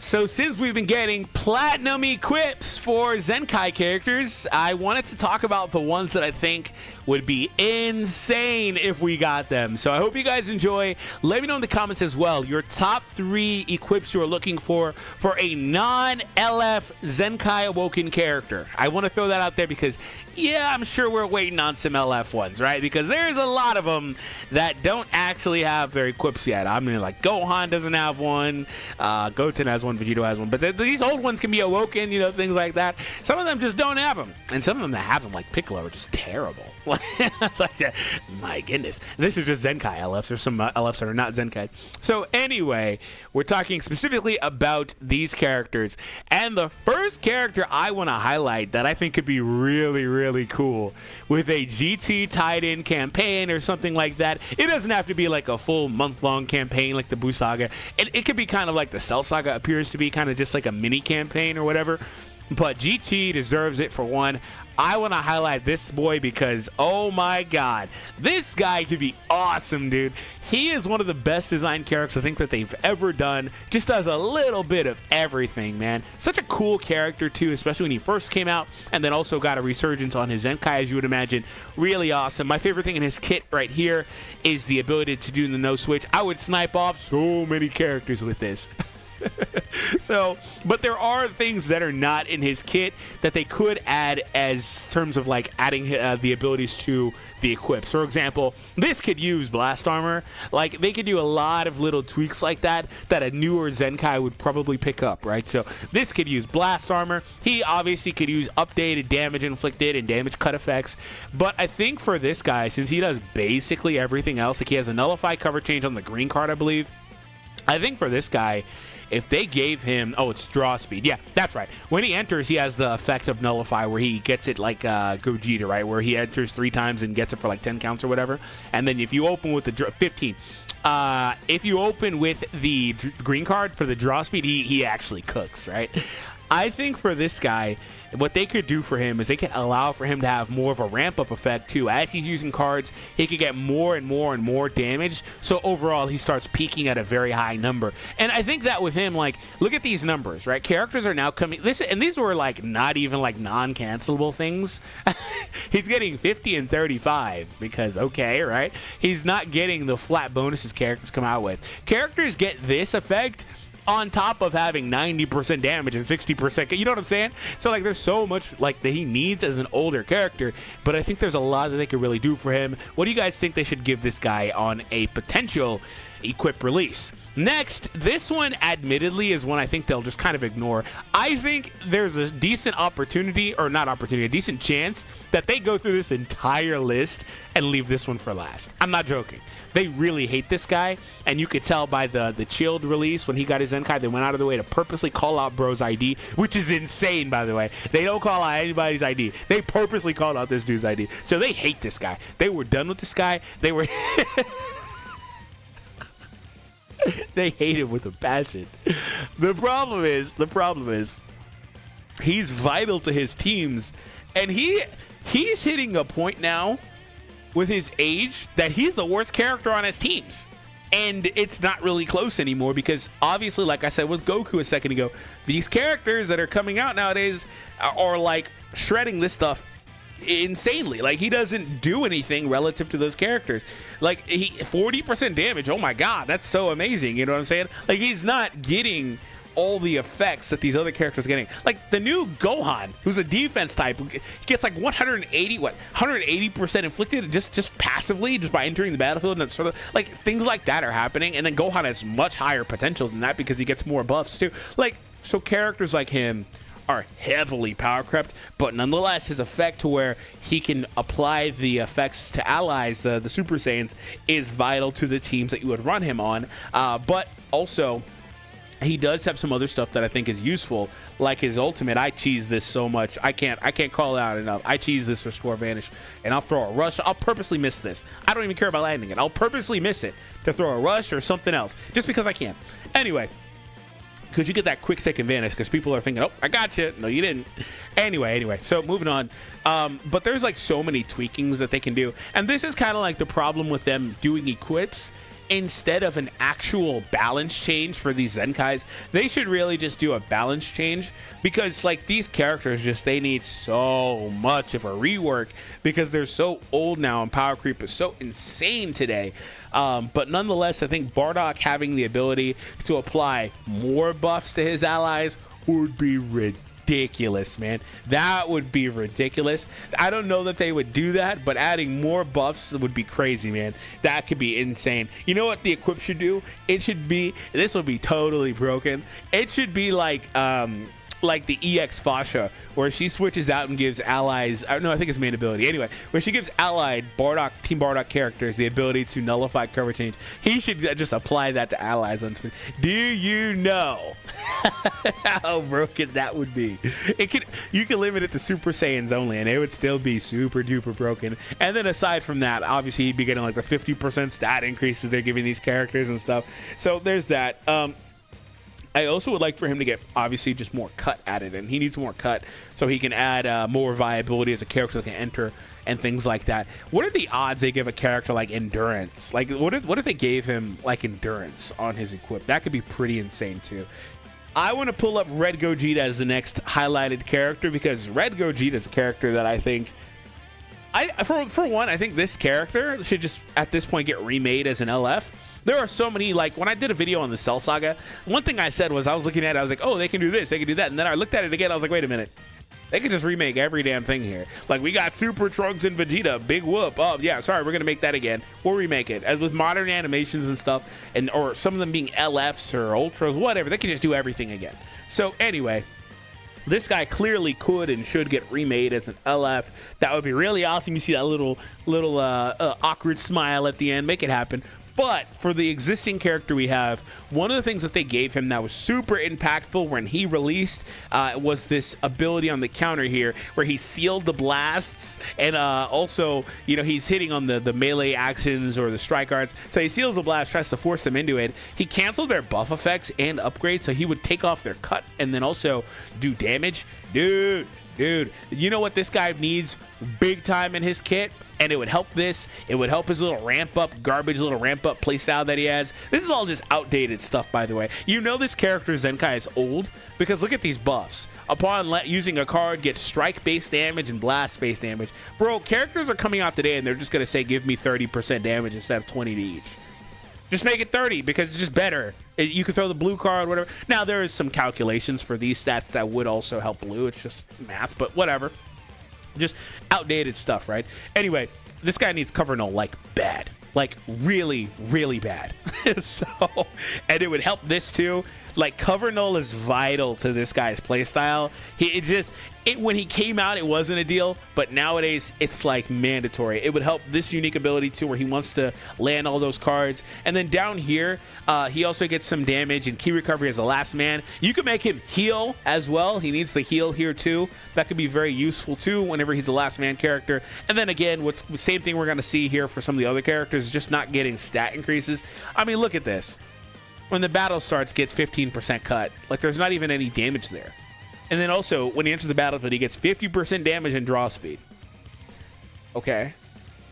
So since we've been getting platinum equips for Zenkai characters, I wanted to talk about the ones that I think would be insane if we got them. So I hope you guys enjoy. Let me know in the comments as well your top 3 equips you're looking for a non-LF Zenkai Awoken character. I want to throw that out there because, yeah, I'm sure we're waiting on some LF ones, right? Because there's a lot of them that don't actually have their equips yet. I mean, like Gohan doesn't have one, Goten has one, Vegeta has one, but these old ones can be awoken, you know, things like that. Some of them just don't have them, and some of them that have them, like Piccolo, are just terrible. It's like, my goodness, this is just Zenkai LFs. There's some LFs that are not Zenkai. So anyway, we're talking specifically about these characters, and the first character I want to highlight that I think could be really cool with a GT tied-in campaign or something like that. It doesn't have to be like a full month-long campaign like the Buu Saga. It could be kind of like the Cell Saga appears to be, kind of just like a mini campaign or whatever. But GT deserves it for one. I want to highlight this boy because, oh my god, this guy could be awesome, dude. He is one of the best designed characters I think that they've ever done. Just does a little bit of everything, man. Such a cool character too, especially when he first came out, and then also got a resurgence on his Zenkai, as you would imagine. Really awesome. My favorite thing in his kit right here is the ability to do the no switch. I would snipe off so many characters with this. So, but there are things that are not in his kit that they could add as terms of like adding the abilities to the equips. For example, this could use blast armor. Like, they could do a lot of little tweaks like that a newer Zenkai would probably pick up, right? So this could use blast armor. He obviously could use updated damage inflicted and damage cut effects. But I think for this guy, since he does basically everything else, like he has a nullify cover change on the green card, I believe. I think for this guy, if they gave him, oh, it's draw speed. Yeah, that's right. When he enters, he has the effect of nullify where he gets it like Gogeta, right? Where he enters 3 times and gets it for like 10 counts or whatever. And then if you open with the 15, if you open with the green card for the draw speed, he actually cooks, right? I think for this guy, what they could do for him is they could allow for him to have more of a ramp-up effect, too. As he's using cards, he could get more and more damage, so overall, he starts peaking at a very high number. And I think that with him, like, look at these numbers, right? Characters are now coming... and these were, like, not even, like, non-cancelable things. He's getting 50 and 35, because, okay, right? He's not getting the flat bonuses characters come out with. Characters get this effect on top of having 90% damage and 60%, you know what I'm saying? So like there's so much like that he needs as an older character, but I think there's a lot that they could really do for him. What do you guys think they should give this guy on a potential equip release? Next, this one admittedly is one I think they'll just kind of ignore. I think there's a decent opportunity, or not opportunity, a decent chance that they go through this entire list and leave this one for last. I'm not joking. They really hate this guy, and you could tell by the chilled release when he got his Zenkai, they went out of the way to purposely call out Bro's ID, which is insane, by the way. They don't call out anybody's ID. They purposely called out this dude's ID. So they hate this guy. They were done with this guy. They were... They hate him with a passion. The problem is, he's vital to his teams, and he's hitting a point now with his age that he's the worst character on his teams. And it's not really close anymore because obviously, like I said with Goku a second ago, these characters that are coming out nowadays are like shredding this stuff insanely. Like, he doesn't do anything relative to those characters. Like, 40% damage, oh my god, that's so amazing, you know what I'm saying? Like, he's not getting all the effects that these other characters are getting. Like, the new Gohan, who's a defense type, gets like 180% inflicted just passively, just by entering the battlefield, and it's sort of like things like that are happening. And then Gohan has much higher potential than that because he gets more buffs too. Like, so characters like him are heavily power crept, but nonetheless his effect to where he can apply the effects to allies, the Super Saiyans, is vital to the teams that you would run him on. But also he does have some other stuff that I think is useful, like his ultimate. I cheese this so much. I can't call it out enough. I cheese this Restore Vanish, and I'll throw a rush. I'll purposely miss this. I don't even care about landing it. I'll purposely miss it to throw a rush or something else, just because I can. Anyway, because you get that quick second vanish, because people are thinking, oh, I got you. No, you didn't. Anyway, so moving on. But there's like so many tweakings that they can do, and this is kind of like the problem with them doing equips, instead of an actual balance change for these Zenkais, they should really just do a balance change, because like these characters just, they need so much of a rework because they're so old now and power creep is so insane today. But nonetheless, I think Bardock having the ability to apply more buffs to his allies would be ridiculous, man. That would be ridiculous. I don't know that they would do that, but adding more buffs would be crazy, man. That could be insane. You know what the equip should do? It should be, this would be totally broken, it should be like the EX Fasha, where she switches out and gives allies, no, I think it's main ability. Anyway, where she gives allied Bardock, Team Bardock characters the ability to nullify cover change. He should just apply that to allies on Twitch. Do you know how broken that would be? You can limit it to Super Saiyans only, and it would still be super duper broken. And then aside from that, obviously he'd be getting like the 50% stat increases they're giving these characters and stuff. So there's that. I also would like for him to get, obviously, just more cut added, and he needs more cut so he can add more viability as a character that can enter and things like that. What are the odds they give a character like endurance? Like, what if they gave him like endurance on his equip? That could be pretty insane too. I want to pull up Red Gogeta as the next highlighted character, because Red Gogeta is a character that I think, for one, I think this character should just at this point get remade as an LF. There are so many, like when I did a video on the Cell Saga, one thing I said was, I was looking at it, I was like, oh, they can do this, they can do that. And then I looked at it again, I was like, wait a minute. They could just remake every damn thing here. Like, we got Super Trunks and Vegeta, big whoop. Oh, yeah, sorry, we're going to make that again. We'll remake it. As with modern animations and stuff, and or some of them being LFs or Ultras, whatever, they can just do everything again. So anyway, this guy clearly could and should get remade as an LF. That would be really awesome. You see that little awkward smile at the end. Make it happen. But for the existing character we have, one of the things that they gave him that was super impactful when he released was this ability on the counter here where he sealed the blasts, and also, you know, he's hitting on the melee actions or the strike arts. So he seals the blast, tries to force them into it. He canceled their buff effects and upgrades, so he would take off their cut and then also do damage. Dude, you know what this guy needs big time in his kit? And it would help this. It would help his little ramp up, garbage little ramp up playstyle that he has. This is all just outdated stuff, by the way. You know this character Zenkai is old because look at these buffs. Upon using a card, get strike-based damage and blast-based damage. Bro, characters are coming out today and they're just going to say, give me 30% damage instead of 20 to each. Just make it 30 because it's just better. You can throw the blue card, whatever. Now, there is some calculations for these stats that would also help blue. It's just math, but whatever. Just outdated stuff, right? Anyway, this guy needs cover null like bad, like really, really bad. So, and it would help this too. Like, cover null is vital to this guy's playstyle. When he came out, it wasn't a deal, but nowadays it's like mandatory. It would help this unique ability too, where he wants to land all those cards. And then down here, he also gets some damage and key recovery as a last man. You can make him heal as well. He needs the heal here too. That could be very useful too whenever he's a last man character. And then again, what's the same thing we're going to see here for some of the other characters, just not getting stat increases. I mean, look at this. When the battle starts, gets 15% cut. Like, there's not even any damage there. And then also, when he enters the battlefield, he gets 50% damage and draw speed. Okay.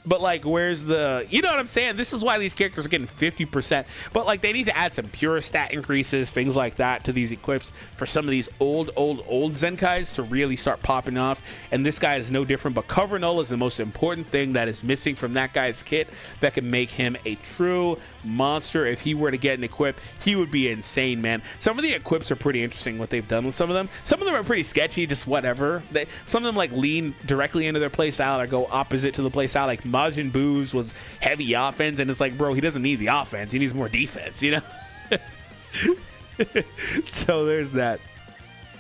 But, like, where's the... You know what I'm saying? This is why these characters are getting 50%. But, like, they need to add some pure stat increases, things like that, to these equips for some of these old Zenkais to really start popping off. And this guy is no different. But cover null is the most important thing that is missing from that guy's kit that can make him a true monster. If he were to get an equip, he would be insane, man. Some of the equips are pretty interesting, what they've done with some of them. Some of them are pretty sketchy, just whatever. Some of them, like, lean directly into their playstyle or go opposite to the playstyle, like Majin Buu's was heavy offense, and it's like, bro, he doesn't need the offense, he needs more defense, you know? So there's that.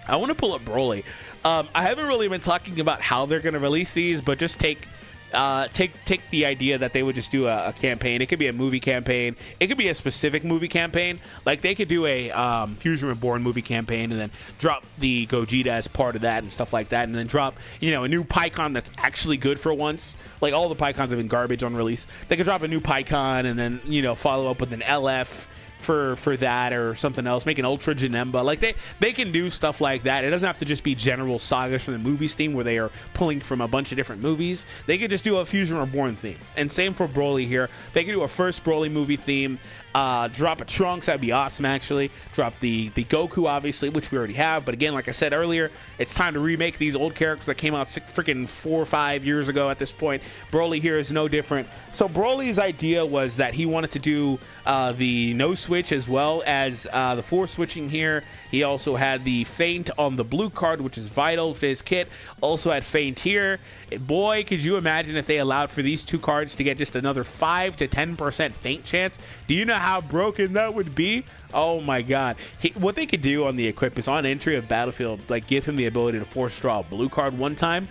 I want to pull up Broly. I haven't really been talking about how they're going to release these, but just take the idea that they would just do a campaign. It could be a movie campaign. It could be a specific movie campaign. Like, they could do a Fusion Reborn movie campaign and then drop the Gogeta as part of that and stuff like that, and then drop, you know, a new Pycon that's actually good for once. Like, all the Pycons have been garbage on release. They could drop a new Pycon and then, you know, follow up with an LF for that or something else. Make an Ultra Janemba. Like they can do stuff like that. It doesn't have to just be general sagas from the movies theme where they are pulling from a bunch of different movies. They could just do a Fusion Reborn theme. And same for Broly here. They could do a first Broly movie theme. Drop a Trunks, that'd be awesome actually. Drop the Goku obviously, which we already have, but again, like I said earlier, it's time to remake these old characters that came out freaking 4 or 5 years ago at this point. Broly here is no different. So Broly's idea was that he wanted to do the no switch as well as the force switching here. He also had the feint on the blue card, which is vital to his kit. Also had feint here. Boy, could you imagine if they allowed for these 2 cards to get just another 5 to 10% feint chance? Do you know how broken that would be? Oh my god. What they could do on the equip is on entry of Battlefield, like give him the ability to force draw a blue card one time.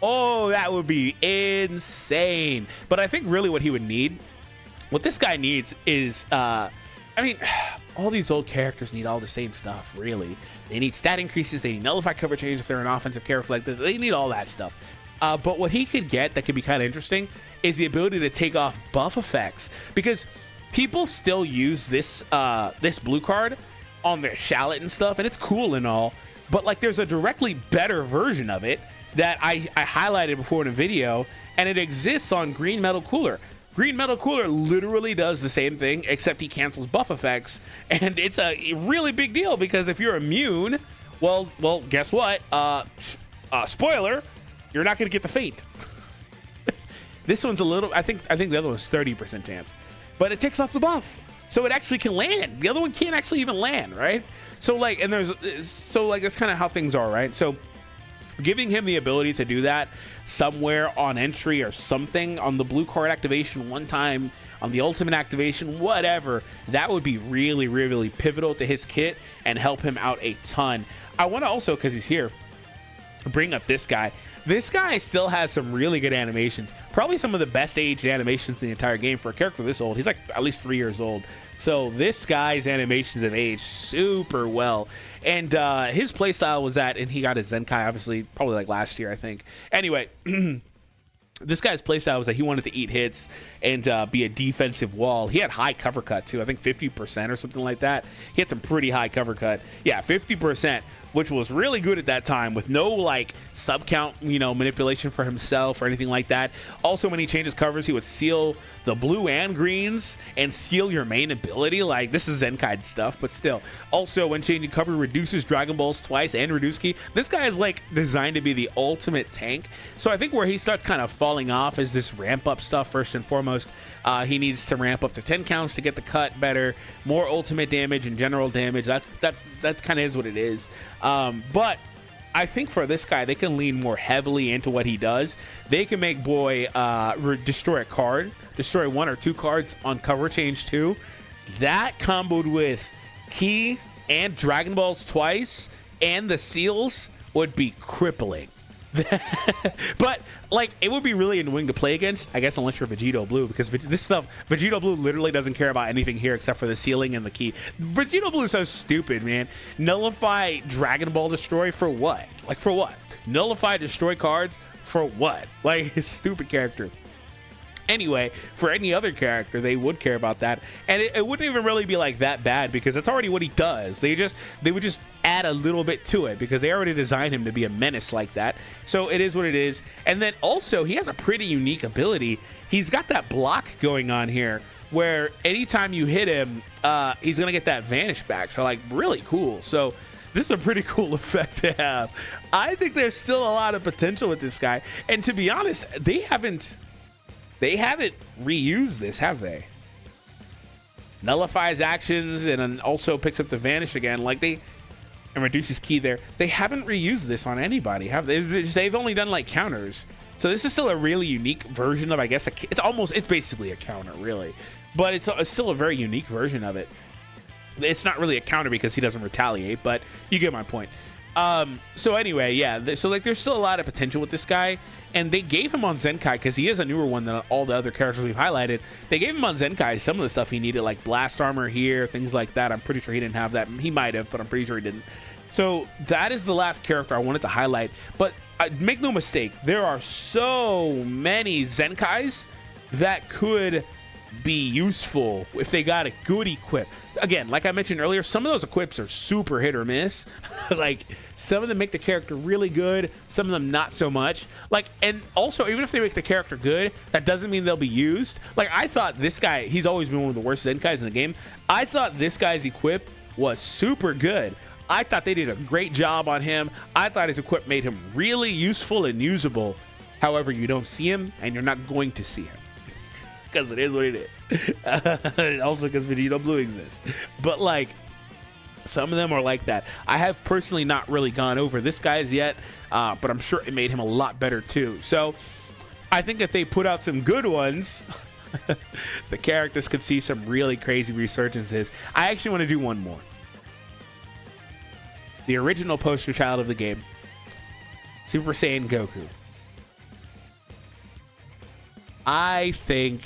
Oh, that would be insane. But I think really what he would need, what this guy needs is, I mean, all these old characters need all the same stuff, really. They need stat increases, they need nullify cover change if they're an offensive character like this. They need all that stuff. But what he could get that could be kind of interesting is the ability to take off buff effects, because people still use this this blue card on their shallot and stuff, and it's cool and all, but like there's a directly better version of it that I highlighted before in a video, and it exists on Green Metal Cooler. Green Metal Cooler literally does the same thing, except he cancels buff effects, and it's a really big deal because if you're immune, well, guess what? Spoiler, you're not going to get the feint. This one's a little, I think the other one's 30% chance, but it takes off the buff, so it actually can land. The other one can't actually even land, right? So like, and that's kind of how things are, right? So giving him the ability to do that somewhere on entry or something on the blue card activation one time, on the ultimate activation, whatever, that would be really, really pivotal to his kit and help him out a ton. I want to also, because he's here, bring up this guy. This guy still has some really good animations, probably some of the best aged animations in the entire game for a character this old. He's like at least 3 years old. So this guy's animations have aged super well. And his playstyle was that, and he got his Zenkai, obviously, probably like last year, I think. Anyway, this guy's playstyle was that he wanted to eat hits and be a defensive wall. He had high cover cut, too. I think 50% or something like that. He had some pretty high cover cut. Yeah, 50%, which was really good at that time with no, like, sub-count, you know, manipulation for himself or anything like that. Also, when he changes covers, he would seal the blue and greens and seal your main ability. Like, this is Zenkai stuff, but still. Also, when changing cover, reduces Dragon Balls twice and reduce key. This guy is, like, designed to be the ultimate tank. So I think where he starts kind of falling off is this ramp-up stuff, first and foremost. He needs to ramp up to 10 counts to get the cut better, more ultimate damage and general damage. That kind of is what it is. But I think for this guy, they can lean more heavily into what he does. They can make Boy destroy a card, destroy 1 or 2 cards on cover change too. That comboed with key and Dragon Balls twice and the seals would be crippling. But like, it would be really annoying to play against, I guess, unless you're Vegito Blue, because this stuff, Vegito Blue literally doesn't care about anything here except for the ceiling and the key. Vegito Blue is so stupid, man. Nullify Dragon Ball Destroy for what? Like, for what? Nullify destroy cards for what? Like, his stupid character. Anyway, for any other character, they would care about that, and it wouldn't even really be like that bad because that's already what he does. They would just add a little bit to it because they already designed him to be a menace like that. So it is what it is. And then also, he has a pretty unique ability. He's got that block going on here where anytime you hit him, he's gonna get that vanish back. So like, really cool. So this is a pretty cool effect to have. I think there's still a lot of potential with this guy, and to be honest, they haven't reused this, have they? Nullifies actions and then also picks up the vanish again, like and reduces key there. They haven't reused this on anybody, have they? They've only done like counters. So this is still a really unique version of, I guess, it's basically a counter, really. But it's still a very unique version of it. It's not really a counter because he doesn't retaliate, but you get my point. So anyway, yeah, so like there's still a lot of potential with this guy, and they gave him on Zenkai because he is a newer one than all the other characters we've highlighted. They gave him on Zenkai some of the stuff he needed, like blast armor here, things like that. I'm pretty sure he didn't have that. He might have, but I'm pretty sure he didn't. So that is the last character I wanted to highlight. But make no mistake, there are so many Zenkais that could be useful if they got a good equip. Again, like I mentioned earlier, some of those equips are super hit or miss. Like, some of them make the character really good, some of them not so much. Like, and also, even if they make the character good, that doesn't mean they'll be used. Like, I thought this guy, he's always been one of the worst Zenkais in the game. I thought this guy's equip was super good. I thought they did a great job on him. I thought his equip made him really useful and usable. However, you don't see him, and you're not going to see him. Because it is what it is. Also because Vegeta Blue exists. But like, some of them are like that. I have personally not really gone over this guy's yet, but I'm sure it made him a lot better too. So I think if they put out some good ones, the characters could see some really crazy resurgences. I actually want to do one more. The original poster child of the game, Super Saiyan Goku. I think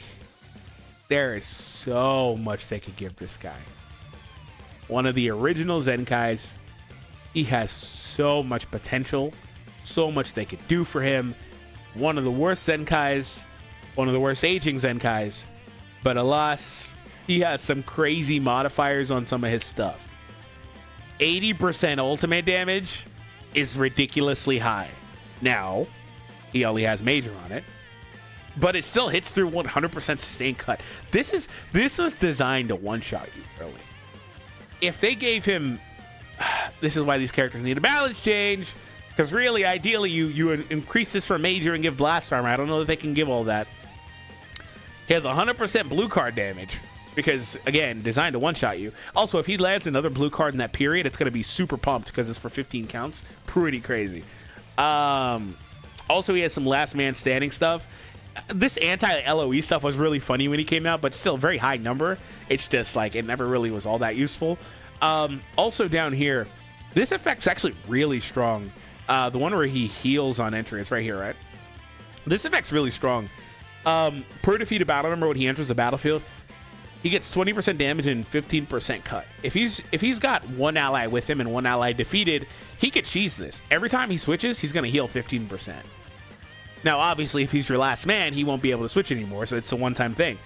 there is so much they could give this guy. One of the original Zenkais. He has so much potential, so much they could do for him. One of the worst Zenkais, one of the worst aging Zenkais, but alas, he has some crazy modifiers on some of his stuff. 80% ultimate damage is ridiculously high. Now, he only has major on it, but it still hits through 100% sustained cut. This was designed to one-shot you early. If they gave him... This is why these characters need a balance change, because really, ideally, you increase this for major and give blast armor. I don't know if they can give all that. He has 100% blue card damage, because, again, designed to one-shot you. Also, if he lands another blue card in that period, it's going to be super pumped, because it's for 15 counts. Pretty crazy. Also, he has some last man standing stuff. This anti-LOE stuff was really funny when he came out, but still very high number. It's just like, it never really was all that useful. Also down here, this effect's actually really strong. The one where he heals on entry, it's right here, right? This effect's really strong. Per defeated battle member, when he enters the battlefield, he gets 20% damage and 15% cut. If he's got one ally with him and one ally defeated, he could cheese this. Every time he switches, he's going to heal 15%. Now, obviously, if he's your last man, he won't be able to switch anymore, so it's a one-time thing.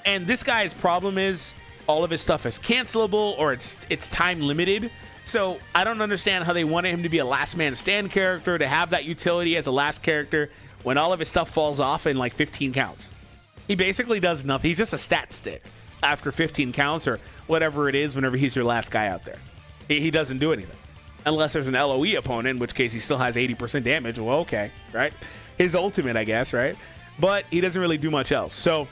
And this guy's problem is all of his stuff is cancelable or it's time limited. So I don't understand how they wanted him to be a last man stand character, to have that utility as a last character when all of his stuff falls off in like 15 counts. He basically does nothing. He's just a stat stick after 15 counts or whatever it is whenever he's your last guy out there. He doesn't do anything. Unless there's an LOE opponent, in which case he still has 80% damage. Well, okay, right? His ultimate, I guess, right? But he doesn't really do much else. So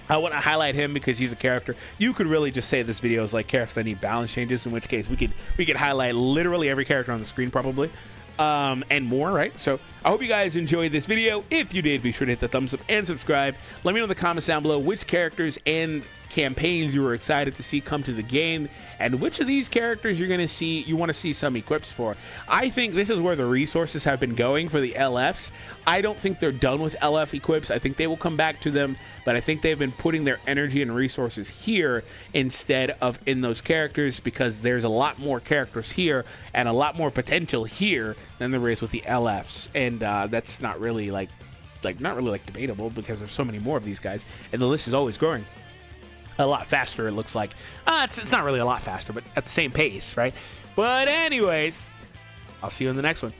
I want to highlight him because he's a character. You could really just say this video is like characters that need balance changes, in which case we could highlight literally every character on the screen probably, and more, right? So I hope you guys enjoyed this video. If you did, be sure to hit the thumbs up and subscribe. Let me know in the comments down below which characters and campaigns you were excited to see come to the game, and which of these characters you want to see some equips for. I think this is where the resources have been going for the LFs. I don't think they're done with LF equips. I think they will come back to them, but I think they've been putting their energy and resources here instead of in those characters, because there's a lot more characters here and a lot more potential here than there is with the LFs, and that's not really like debatable, because there's so many more of these guys and the list is always growing a lot faster, it looks like. It's not really a lot faster, but at the same pace, right? But anyways, I'll see you in the next one.